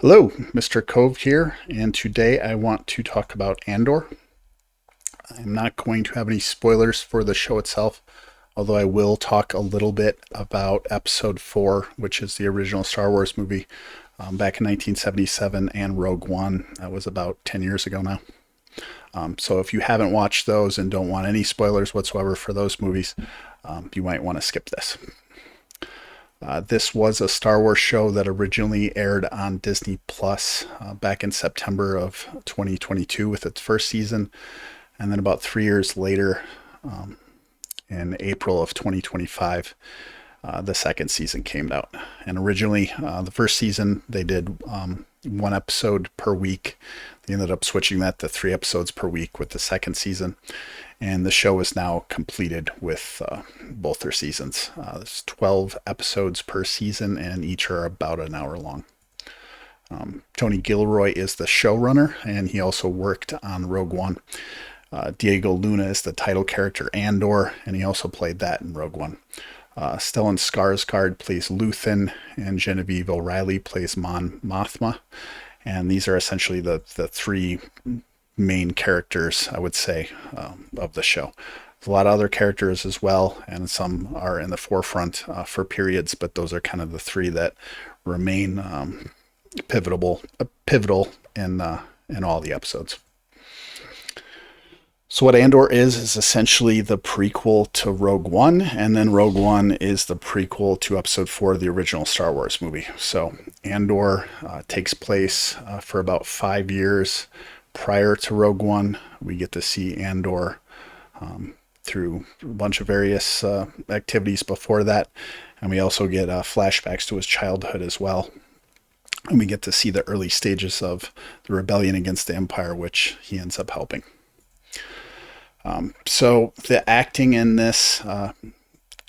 Hello, MrkoVe here, and today I want to talk about Andor. I'm not going to have any spoilers for the show itself, although I will talk a little bit about Episode 4, which is the original Star Wars movie back in 1977, and Rogue One. That was about 10 years ago now. So if you haven't watched those and don't want any spoilers whatsoever for those movies, you might want to skip this. This was a Star Wars show that originally aired on Disney Plus back in September of 2022 with its first season. And then about 3 years later, in April of 2025, the second season came out. And originally, the first season, they did one episode per week. They ended up switching that to 3 episodes per week with the second season. And the show is now completed with both their seasons. There's 12 episodes per season, and each are about an hour long. Tony Gilroy is the showrunner, and he also worked on Rogue One. Diego Luna is the title character Andor, and he also played that in Rogue One. Stellan Skarsgård plays Luthen, and Genevieve O'Reilly plays Mon Mothma. And these are essentially the three main characters, I would say, of the show. There's a lot of other characters as well, and some are in the forefront for periods, but those are kind of the three that remain pivotal in all the episodes. So what Andor is essentially the prequel to Rogue One, and then Rogue One is the prequel to Episode 4 of the original Star Wars movie. So Andor takes place for about 5 years prior to Rogue One. We get to see Andor through a bunch of various activities before that, and we also get flashbacks to his childhood as well. And we get to see the early stages of the rebellion against the Empire, which he ends up helping. So the acting in this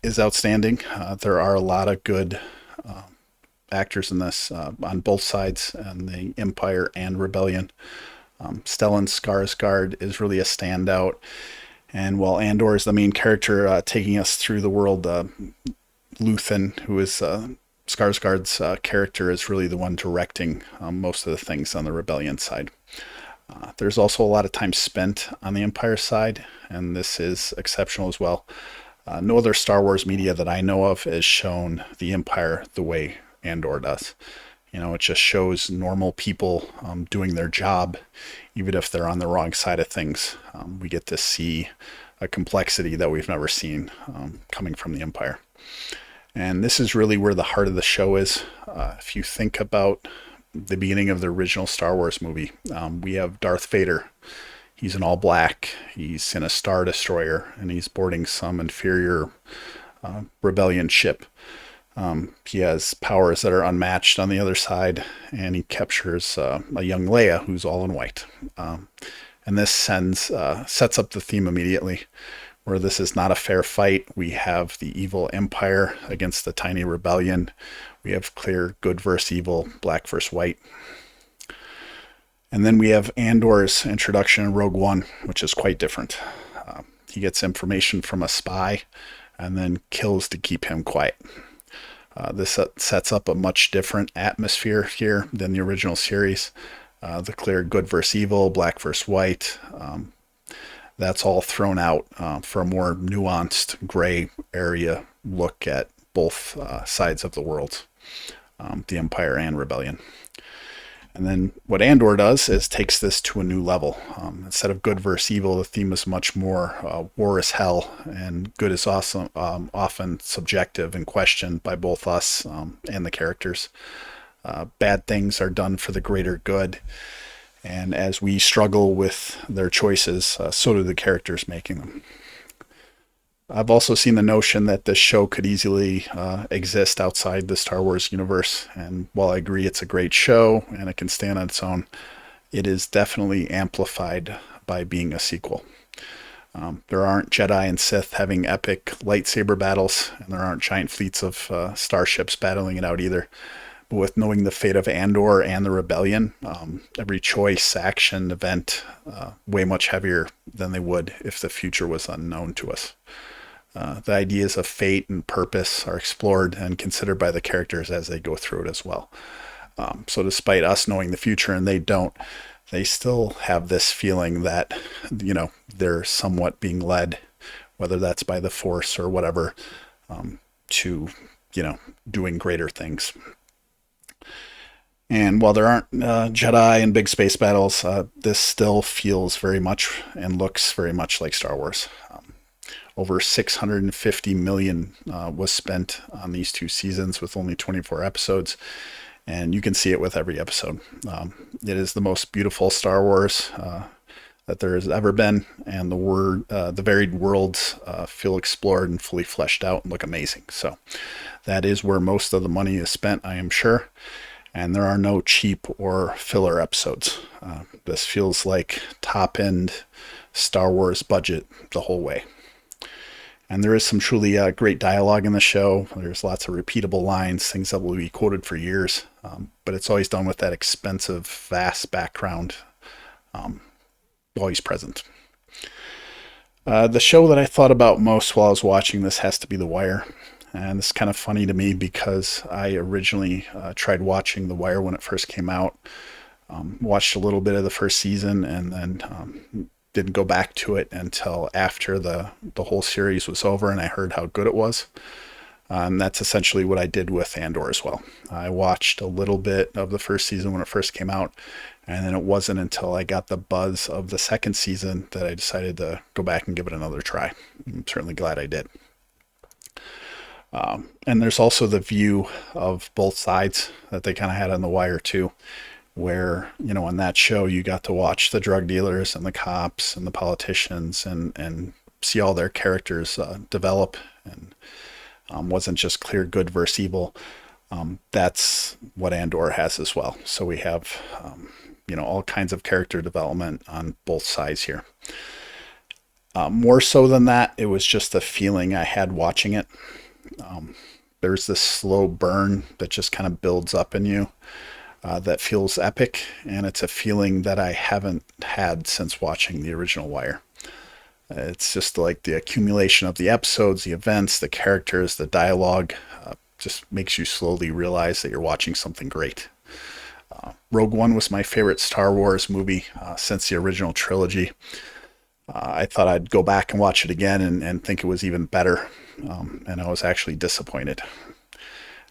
is outstanding. There are a lot of good actors in this on both sides, and the Empire and Rebellion. Stellan Skarsgård is really a standout, and while Andor is the main character taking us through the world, Luthen, who is Skarsgård's character, is really the one directing most of the things on the Rebellion side. There's also a lot of time spent on the Empire side, and this is exceptional as well. No other Star Wars media that I know of has shown the Empire the way Andor does. It just shows normal people doing their job, even if they're on the wrong side of things. We get to see a complexity that we've never seen coming from the Empire. And this is really where the heart of the show is. If you think about the beginning of the original Star Wars movie, we have Darth Vader. He's in all black. He's in a Star Destroyer, and he's boarding some inferior rebellion ship. He has powers that are unmatched on the other side, and he captures a young Leia who's all in white. And this sets up the theme immediately, where this is not a fair fight. We have the evil Empire against the tiny rebellion. We have clear good versus evil, black versus white. And then we have Andor's introduction in Rogue One, which is quite different. He gets information from a spy and then kills to keep him quiet. This sets up a much different atmosphere here than the original series. The clear good versus evil, black versus white, that's all thrown out for a more nuanced gray area look at both sides of the world, the Empire and Rebellion. And then what Andor does is takes this to a new level. Instead of good versus evil, the theme is much more war is hell, and good is often subjective and questioned by both us and the characters. Bad things are done for the greater good, and as we struggle with their choices, so do the characters making them. I've also seen the notion that this show could easily exist outside the Star Wars universe, and while I agree it's a great show and it can stand on its own, it is definitely amplified by being a sequel. There aren't Jedi and Sith having epic lightsaber battles, and there aren't giant fleets of starships battling it out either. But with knowing the fate of Andor and the Rebellion, every choice, action, event, way much heavier than they would if the future was unknown to us. The ideas of fate and purpose are explored and considered by the characters as they go through it as well. So despite us knowing the future and they don't, they still have this feeling that, they're somewhat being led, whether that's by the Force or whatever, to, doing greater things. And while there aren't Jedi and big space battles, this still feels very much and looks very much like Star Wars. Over 650 million was spent on these 2 seasons with only 24 episodes, and you can see it with every episode. It is the most beautiful Star Wars that there has ever been, and the varied worlds feel explored and fully fleshed out and look amazing. So that is where most of the money is spent, I am sure. And there are no cheap or filler episodes. This feels like top-end Star Wars budget the whole way. And there is some truly great dialogue in the show. There's lots of repeatable lines, things that will be quoted for years. But it's always done with that expensive, vast background always present. The show that I thought about most while I was watching this has to be The Wire. And this is kind of funny to me because I originally tried watching The Wire when it first came out, watched a little bit of the first season, and then didn't go back to it until after the whole series was over and I heard how good it was. And that's essentially what I did with Andor as well. I watched a little bit of the first season when it first came out, and then it wasn't until I got the buzz of the second season that I decided to go back and give it another try. I'm certainly glad I did. And there's also the view of both sides that they kind of had on The Wire too, where, on that show you got to watch the drug dealers and the cops and the politicians and see all their characters develop, and wasn't just clear good versus evil. That's what Andor has as well. So we have, all kinds of character development on both sides here. More so than that, it was just a feeling I had watching it. There's this slow burn that just kind of builds up in you that feels epic, and it's a feeling that I haven't had since watching the original Wire. It's just like the accumulation of the episodes, the events, the characters, the dialogue just makes you slowly realize that you're watching something great. Rogue One was my favorite Star Wars movie since the original trilogy. I thought I'd go back and watch it again and think it was even better. And I was actually disappointed.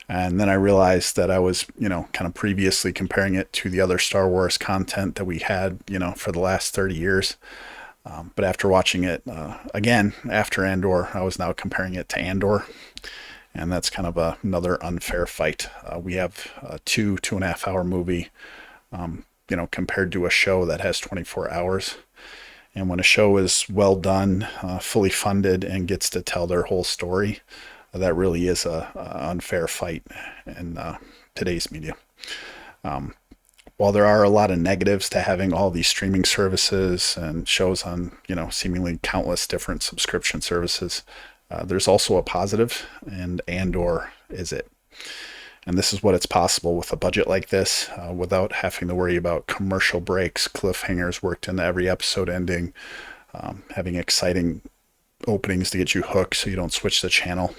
And then I realized that I was, kind of previously comparing it to the other Star Wars content that we had, for the last 30 years. But after watching it again, after Andor, I was now comparing it to Andor. And that's kind of another unfair fight. We have a 2.5 hour movie, compared to a show that has 24 hours. And when a show is well done, fully funded, and gets to tell their whole story, that really is a unfair fight in today's media. While there are a lot of negatives to having all these streaming services and shows on, seemingly countless different subscription services, there's also a positive, and Andor is it. And this is what it's possible with a budget like this, without having to worry about commercial breaks, cliffhangers worked into every episode ending, having exciting openings to get you hooked so you don't switch the channel.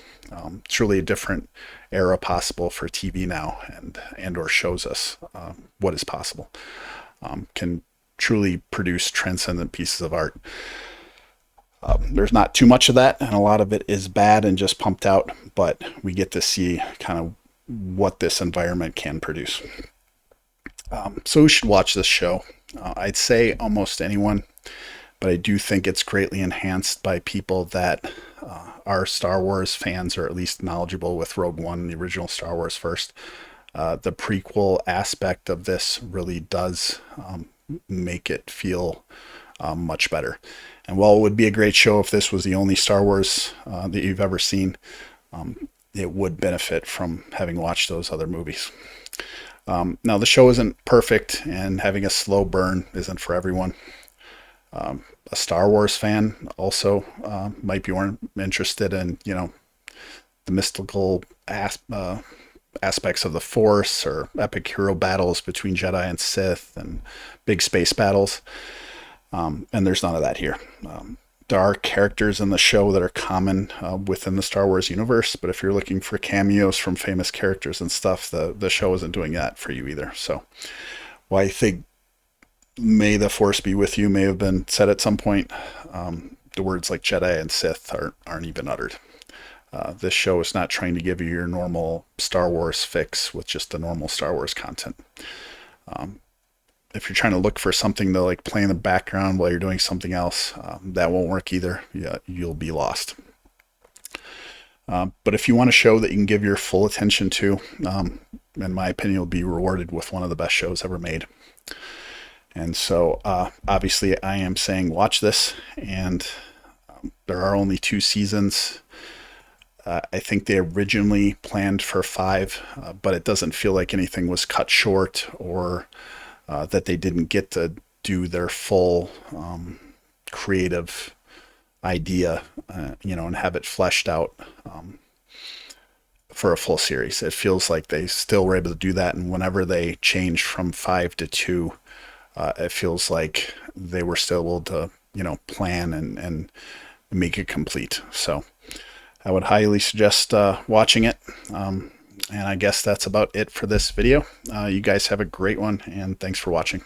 It's really a different era possible for TV now, and Andor shows us what is possible. Can truly produce transcendent pieces of art. There's not too much of that, and a lot of it is bad and just pumped out, but we get to see kind of what this environment can produce. So we should watch this show. I'd say almost anyone, but I do think it's greatly enhanced by people that are Star Wars fans, or at least knowledgeable with Rogue One, the original Star Wars first. The prequel aspect of this really does make it feel much better. And while it would be a great show if this was the only Star Wars that you've ever seen, it would benefit from having watched those other movies. Now, the show isn't perfect, and having a slow burn isn't for everyone. A Star Wars fan also might be more interested in, the mystical aspects of the Force, or epic hero battles between Jedi and Sith, and big space battles. And there's none of that here. there are characters in the show that are common within the Star Wars universe, but if you're looking for cameos from famous characters and stuff, the show isn't doing that for you either. So, well, I think "May the Force be with you" may have been said at some point. The words like Jedi and Sith aren't even uttered. This show is not trying to give you your normal Star Wars fix with just the normal Star Wars content. If you're trying to look for something to like play in the background while you're doing something else, that won't work either. Yeah, you'll be lost. But if you want a show that you can give your full attention to, in my opinion, you'll be rewarded with one of the best shows ever made. And so, obviously, I am saying watch this, and there are only 2 seasons. I think they originally planned for 5, but it doesn't feel like anything was cut short or that they didn't get to do their full creative idea, and have it fleshed out for a full series. It feels like they still were able to do that, and whenever they changed from 5 to 2, it feels like they were still able to, plan and make it complete. So I would highly suggest watching it. And I guess that's about it for this video. You guys have a great one, and thanks for watching.